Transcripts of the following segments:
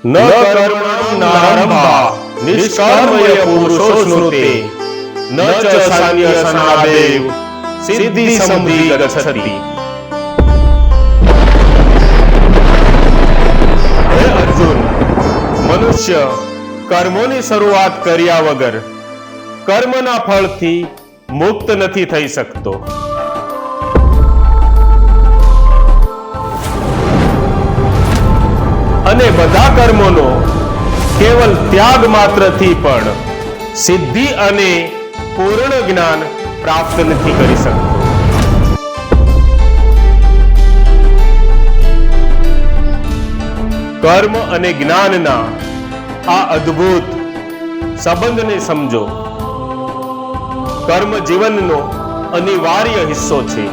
ન કર્મણાં નારંભા નિષ્કર્મય પુરુષો સ્નુતે ન ચ સાન્યસનાદેવ સિદ્ધિ સમધિ ગચ્છતિ. હે અર્જુન, મનુષ્ય કર્મોની શરૂઆત કર્યા વગર કર્મના ફળથી મુક્ત નથી થઈ શકતો. અને બધા કર્મોનો કેવલ ત્યાગ માત્રથી પણ સિદ્ધિ અને પૂર્ણ જ્ઞાન પ્રાપ્ત નથી કરી શકતો. કર્મ અને જ્ઞાનના આ અદ્ભુત સંબંધને સમજો. કર્મ જીવનનો અનિવાર્ય હિસ્સો છે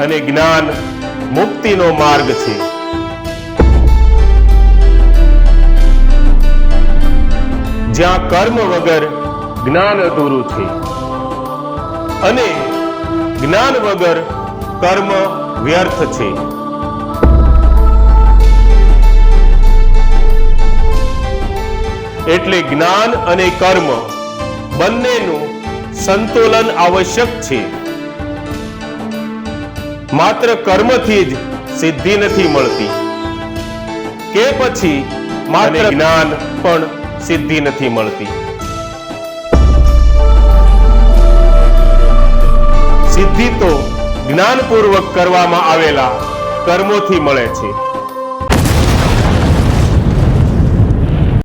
અને જ્ઞાન મુક્તિનો માર્ગ છે. જ્યાં કર્મ વગર જ્ઞાન અધૂરું છે અને જ્ઞાન વગર કર્મ વ્યર્થ છે. એટલે જ્ઞાન અને કર્મ બંનેનું સંતુલન આવશ્યક છે. માત્ર કર્મથી જ સિદ્ધિ નથી મળતી કે પછી માત્ર જ્ઞાન પણ સિદ્ધિ નથી મળતી. સિદ્ધિ તો જ્ઞાનપૂર્વક કરવામાં આવેલા કર્મોથી મળે છે.